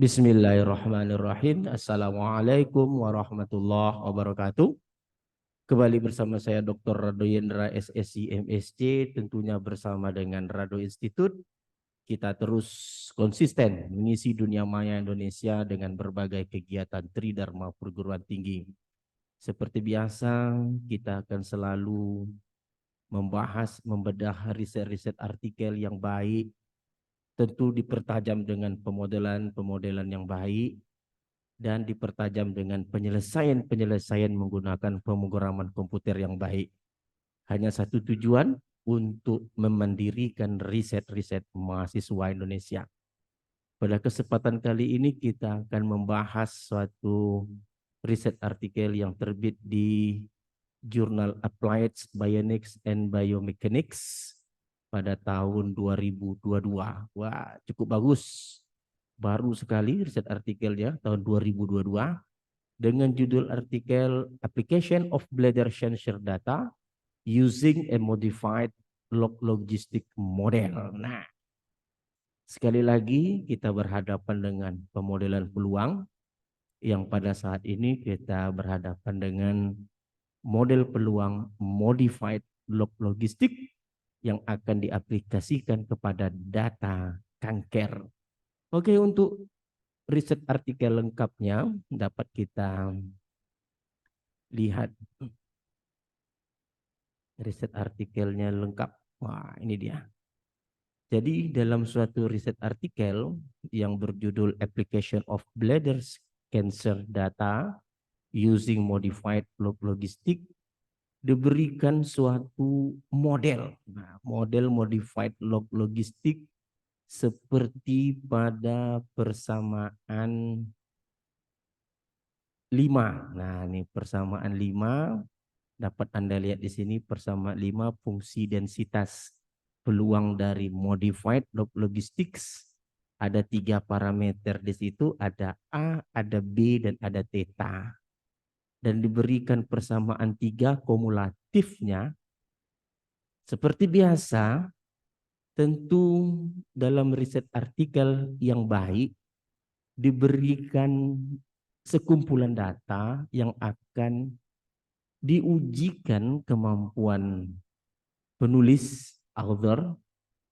Bismillahirrahmanirrahim. Assalamualaikum warahmatullahi wabarakatuh. Kembali bersama saya Dr. Rado Yendra SSI MSc, tentunya bersama dengan Rado Institute. Kita terus konsisten mengisi dunia maya Indonesia dengan berbagai kegiatan Tridharma perguruan tinggi. Seperti biasa, kita akan selalu membahas, membedah riset-riset artikel yang baik, tentu dipertajam dengan pemodelan yang baik, dan dipertajam dengan penyelesaian menggunakan pemrograman komputer yang baik. Hanya satu tujuan, untuk memandirikan riset-riset mahasiswa Indonesia. Pada kesempatan kali ini kita akan membahas suatu riset artikel yang terbit di Jurnal Applied Bionics and Biomechanics pada tahun 2022. Wah, cukup bagus. Baru sekali riset artikelnya tahun 2022 dengan judul artikel Application of Bladder Sensor Data Using a Modified Log Logistic Model. Nah, sekali lagi kita berhadapan dengan pemodelan peluang yang pada saat ini kita berhadapan dengan model peluang Modified Log Logistic yang akan diaplikasikan kepada data kanker. Oke, untuk riset artikel lengkapnya dapat kita lihat riset artikelnya lengkap. Wah, ini dia. Jadi dalam suatu riset artikel yang berjudul Application of Bladder Cancer Data Using Modified Log Logistic diberikan suatu model. Nah, model Modified Log Logistic seperti pada persamaan 5. Nah, ini persamaan 5 dapat Anda lihat di sini, persamaan 5 fungsi densitas peluang dari modified log logistics. Ada 3 parameter di situ, ada A, ada B, dan ada theta. Dan diberikan persamaan 3 kumulatifnya. Seperti biasa, tentu dalam riset artikel yang baik diberikan sekumpulan data yang akan diujikan kemampuan penulis author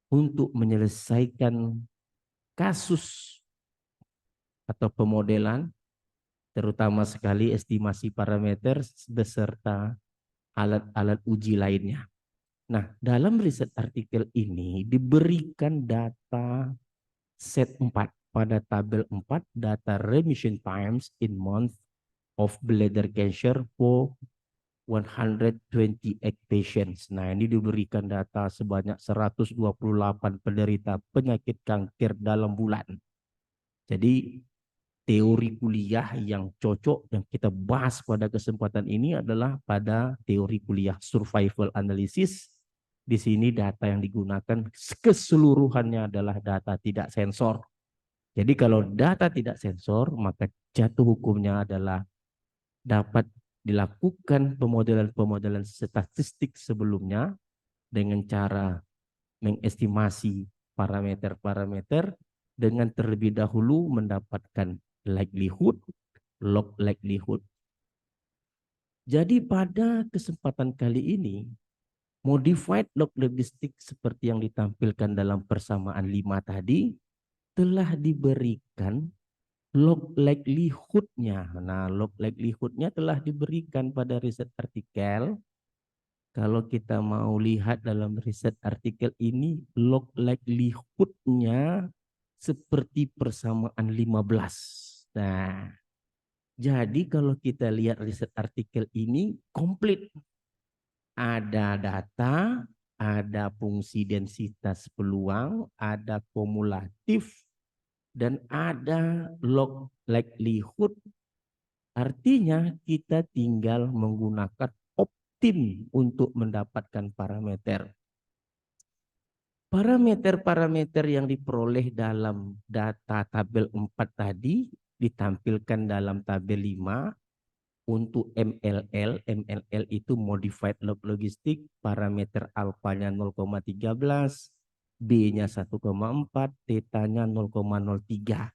untuk menyelesaikan kasus atau pemodelan, terutama sekali estimasi parameter beserta alat-alat uji lainnya. Nah, dalam riset artikel ini diberikan data set 4 pada tabel 4, data remission times in month of bladder cancer for 128 patients. Nah, ini diberikan data sebanyak 128 penderita penyakit kanker dalam bulan. Jadi teori kuliah yang cocok yang kita bahas pada kesempatan ini adalah pada teori kuliah survival analysis. Di sini data yang digunakan keseluruhannya adalah data tidak sensor. Jadi kalau data tidak sensor, maka jatuh hukumnya adalah dapat dilakukan pemodelan statistik sebelumnya dengan cara mengestimasi parameter-parameter dengan terlebih dahulu mendapatkan likelihood, log likelihood. Jadi pada kesempatan kali ini, modified log logistic seperti yang ditampilkan dalam persamaan 5 tadi telah diberikan log likelihood-nya. Nah, log likelihood-nya telah diberikan pada riset artikel. Kalau kita mau lihat dalam riset artikel ini, log likelihood-nya seperti persamaan 15. Nah, jadi kalau kita lihat riset artikel ini komplit. Ada data, ada fungsi densitas peluang, ada kumulatif, dan ada log likelihood. Artinya kita tinggal menggunakan optim untuk mendapatkan parameter. Parameter-parameter yang diperoleh dalam data tabel 4 tadi ditampilkan dalam tabel 5 untuk MLL. MLL itu Modified Log Logistic, parameter alfanya 0,13, B-nya 1,4, theta-nya 0,03.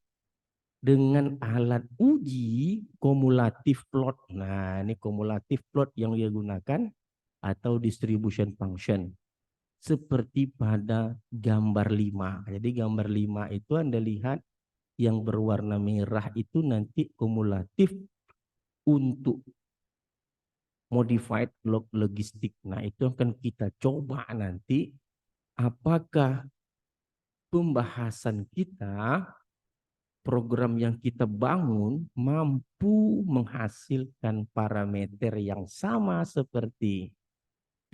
dengan alat uji kumulatif plot. Nah, ini kumulatif plot yang dia gunakan atau distribution function. Seperti pada gambar 5. Jadi gambar 5 itu Anda lihat yang berwarna merah itu nanti kumulatif untuk modified log logistik. Nah, itu akan kita coba nanti apakah pembahasan kita, program yang kita bangun mampu menghasilkan parameter yang sama seperti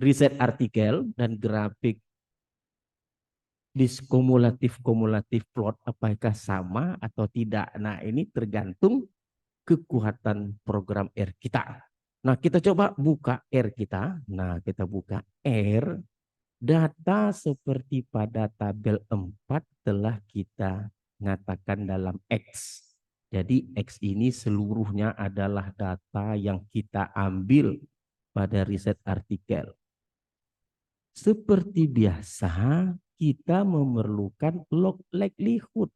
riset artikel dan grafik kumulatif plot, apakah sama atau tidak. Nah, ini tergantung kekuatan program R kita. Nah, kita coba buka R kita. Nah, kita buka R. Data seperti pada tabel 4 telah kita nyatakan dalam X. Jadi X ini seluruhnya adalah data yang kita ambil pada riset artikel. Seperti biasa, kita memerlukan log likelihood.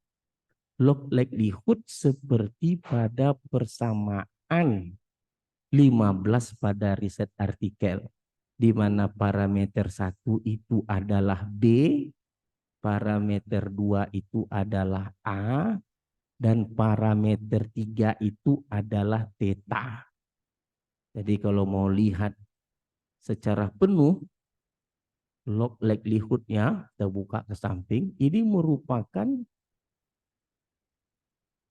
Log likelihood seperti pada persamaan 15 pada riset artikel, di mana parameter 1 itu adalah B, parameter 2 itu adalah A, dan parameter 3 itu adalah theta. Jadi kalau mau lihat secara penuh, log likelihood-nya, kita buka ke samping, ini merupakan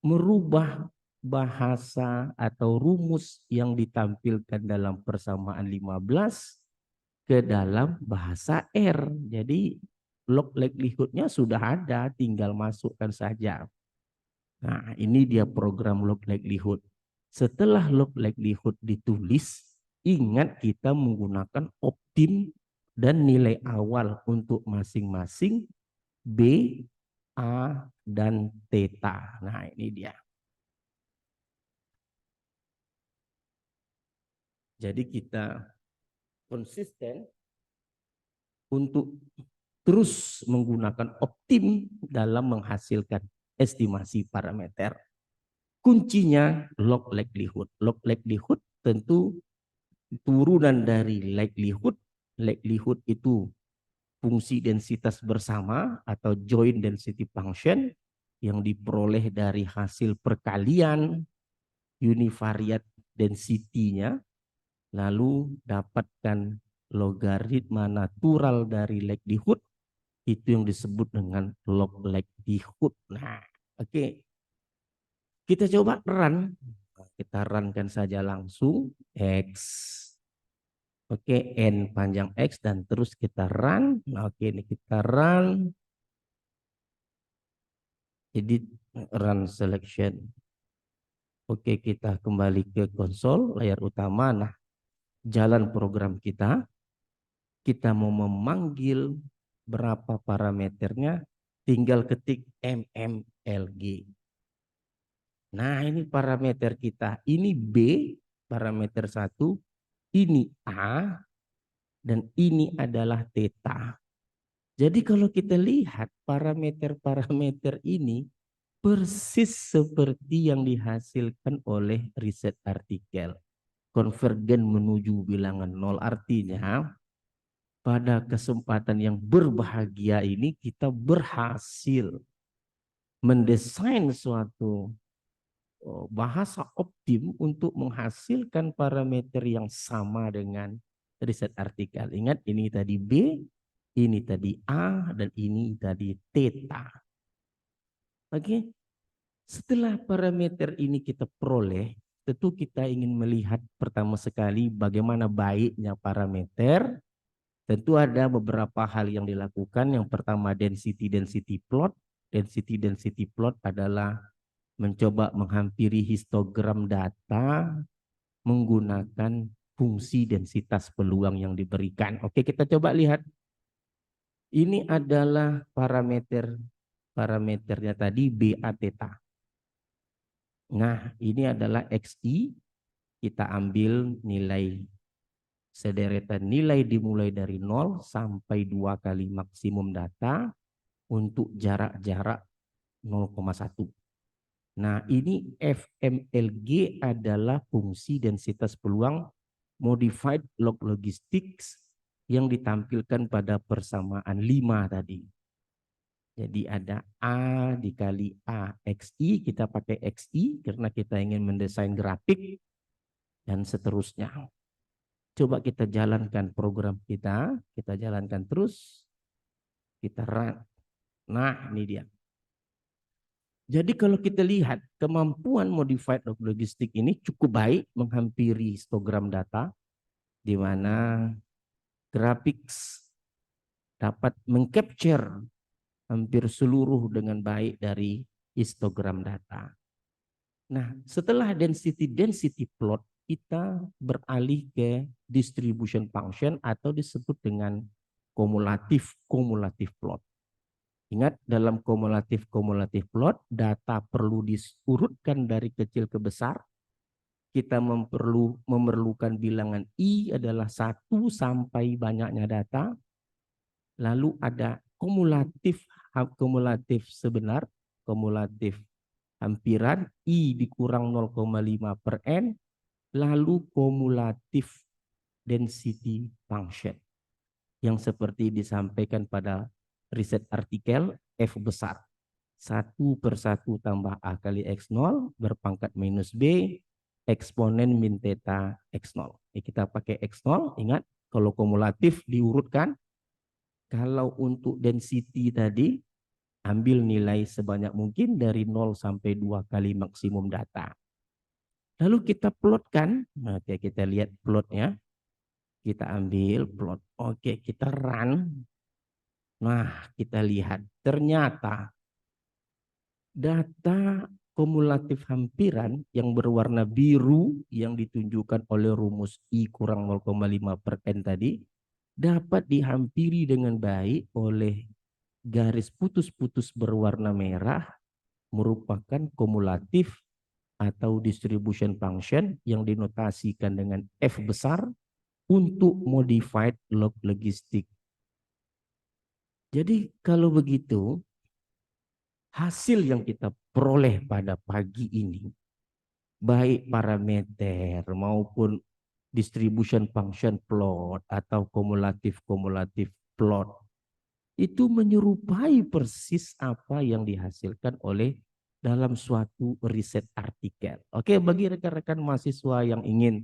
merubah bahasa atau rumus yang ditampilkan dalam persamaan 15 ke dalam bahasa R. Jadi log likelihood-nya sudah ada, tinggal masukkan saja. Nah, ini dia program log likelihood. Setelah log likelihood ditulis, ingat kita menggunakan optim dan nilai awal untuk masing-masing B, A, dan theta. Nah, ini dia. Jadi kita konsisten untuk terus menggunakan optim dalam menghasilkan estimasi parameter. Kuncinya log likelihood. Log likelihood tentu turunan dari likelihood. Likelihood itu fungsi densitas bersama atau joint density function yang diperoleh dari hasil perkalian univariate density-nya, lalu dapatkan logaritma natural dari likelihood, itu yang disebut dengan log likelihood. Nah, oke. Kita coba run. Kita runkan saja langsung X. Oke, N panjang X dan terus kita run. Nah, oke, ini kita run. Edit run selection. Oke, kita kembali ke konsol layar utama. Nah, jalan program kita. Kita mau memanggil berapa parameternya, tinggal ketik mmlg. Nah, ini parameter kita. Ini B, parameter 1. Ini A, dan ini adalah theta. Jadi kalau kita lihat parameter-parameter ini persis seperti yang dihasilkan oleh riset artikel. Konvergen menuju bilangan 0, artinya pada kesempatan yang berbahagia ini kita berhasil mendesain suatu bahasa optim untuk menghasilkan parameter yang sama dengan riset artikel. Ingat, ini tadi B, ini tadi A, dan ini tadi theta. Oke, setelah parameter ini kita peroleh, tentu kita ingin melihat pertama sekali bagaimana baiknya parameter. Tentu ada beberapa hal yang dilakukan. Yang pertama density plot. Density plot adalah mencoba menghampiri histogram data menggunakan fungsi densitas peluang yang diberikan. Oke, kita coba lihat. Ini adalah parameternya tadi BA theta. Nah, ini adalah XI. Kita ambil nilai sederetan nilai dimulai dari 0 sampai 2 kali maksimum data untuk jarak-jarak 0,1. Nah, ini FMLG adalah fungsi densitas peluang modified log logistics yang ditampilkan pada persamaan 5 tadi. Jadi ada A dikali A XI, kita pakai XI karena kita ingin mendesain grafik dan seterusnya. Coba kita jalankan program kita jalankan terus, kita run. Nah, ini dia. Jadi kalau kita lihat kemampuan modified log logistik ini cukup baik menghampiri histogram data, di mana grafik dapat mengcapture hampir seluruh dengan baik dari histogram data. Nah, setelah density plot, kita beralih ke distribution function atau disebut dengan kumulatif plot. Ingat, dalam kumulatif plot, data perlu diurutkan dari kecil ke besar. Kita memerlukan bilangan I adalah 1 sampai banyaknya data. Lalu ada kumulatif sebenar, kumulatif hampiran, I dikurang 0,5 per N, lalu kumulatif density function. Yang seperti disampaikan pada riset artikel F besar. 1/1 tambah A kali X0 berpangkat minus B, eksponen min theta X0. Ini kita pakai X0, ingat kalau kumulatif diurutkan. Kalau untuk density tadi, ambil nilai sebanyak mungkin dari 0 sampai 2 kali maksimum data. Lalu kita plotkan, nah kita lihat plotnya. Kita ambil plot, oke kita run. Nah kita lihat, ternyata data kumulatif hampiran yang berwarna biru yang ditunjukkan oleh rumus I kurang 0,5 per N tadi, dapat dihampiri dengan baik oleh garis putus-putus berwarna merah, merupakan kumulatif atau distribution function yang dinotasikan dengan F besar untuk modified log logistik. Jadi kalau begitu, hasil yang kita peroleh pada pagi ini, baik parameter maupun distribution function plot atau kumulatif plot, itu menyerupai persis apa yang dihasilkan oleh dalam suatu riset artikel. Oke, bagi rekan-rekan mahasiswa yang ingin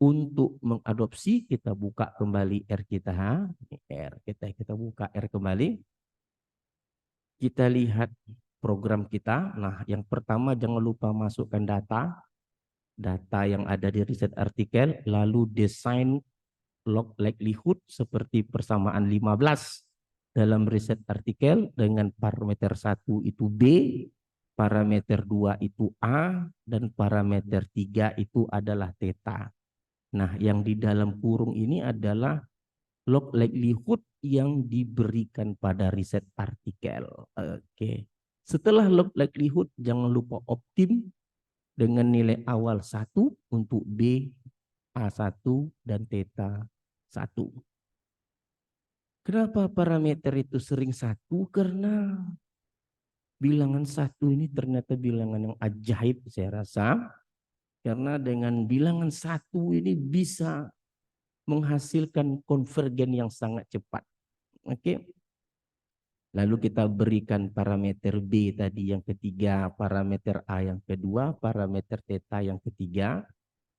untuk mengadopsi, kita buka kembali R kita. R kita buka R kembali. Kita lihat program kita. Nah, yang pertama jangan lupa masukkan data yang ada di riset artikel, lalu desain log likelihood seperti persamaan 15 dalam riset artikel dengan parameter 1 itu B, parameter 2 itu A, dan parameter 3 itu adalah theta. Nah, yang di dalam kurung ini adalah log likelihood yang diberikan pada riset artikel. Oke. Setelah log likelihood, jangan lupa optim dengan nilai awal 1 untuk B, A1, dan theta 1. Kenapa parameter itu sering 1? Karena bilangan 1 ini ternyata bilangan yang ajaib saya rasa. Karena dengan bilangan 1 ini bisa menghasilkan konvergen yang sangat cepat. Oke. Lalu kita berikan parameter B tadi yang ketiga, parameter A yang kedua, parameter theta yang ketiga.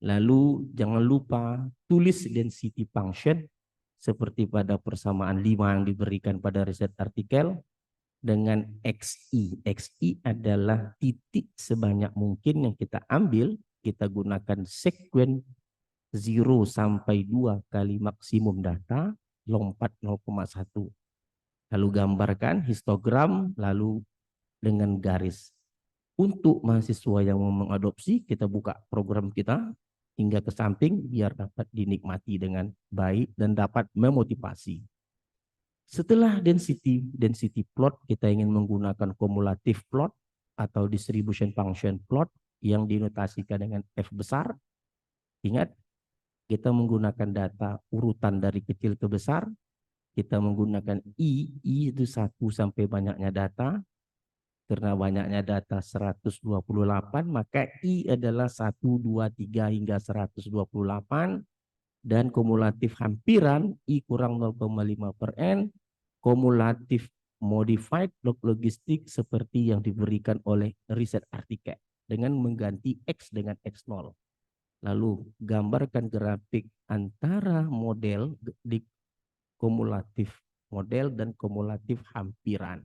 Lalu jangan lupa tulis density function seperti pada persamaan 5 yang diberikan pada riset artikel dengan XI. XI adalah titik sebanyak mungkin yang kita ambil, kita gunakan sekuen 0 sampai 2 kali maksimum data, lompat 0,1. Lalu gambarkan histogram, lalu dengan garis. Untuk mahasiswa yang mau mengadopsi, kita buka program kita hingga ke samping biar dapat dinikmati dengan baik dan dapat memotivasi. Setelah density plot, kita ingin menggunakan kumulatif plot atau distribution function plot yang dinotasikan dengan F besar. Ingat, kita menggunakan data urutan dari kecil ke besar. Kita menggunakan I itu 1 sampai banyaknya data. Karena banyaknya data 128, maka I adalah 1, 2, 3 hingga 128. Dan kumulatif hampiran I kurang 0,5 per N. Kumulatif modified log logistik seperti yang diberikan oleh riset artikel dengan mengganti X dengan X0. Lalu gambarkan grafik antara model di kumulatif model dan kumulatif hampiran.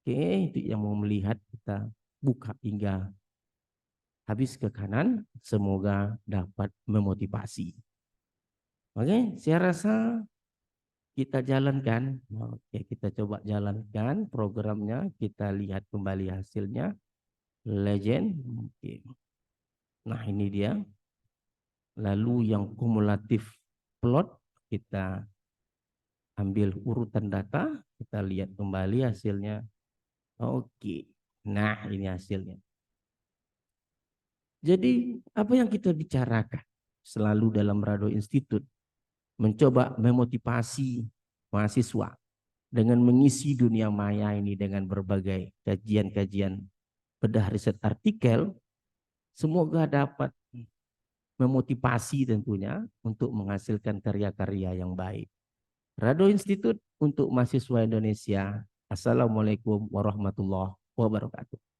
Oke, itu yang mau melihat kita buka hingga habis ke kanan, semoga dapat memotivasi. Oke, saya rasa kita jalankan. Oke, kita coba jalankan programnya, kita lihat kembali hasilnya. Legend. Oke. Nah, ini dia. Lalu yang kumulatif plot, kita ambil urutan data, kita lihat kembali hasilnya. Oke. Nah, ini hasilnya. Jadi, apa yang kita bicarakan selalu dalam Rado Institute, mencoba memotivasi mahasiswa dengan mengisi dunia maya ini dengan berbagai kajian-kajian bedah riset artikel, semoga dapat memotivasi tentunya untuk menghasilkan karya-karya yang baik. Rado Institute untuk mahasiswa Indonesia. Assalamualaikum warahmatullahi wabarakatuh.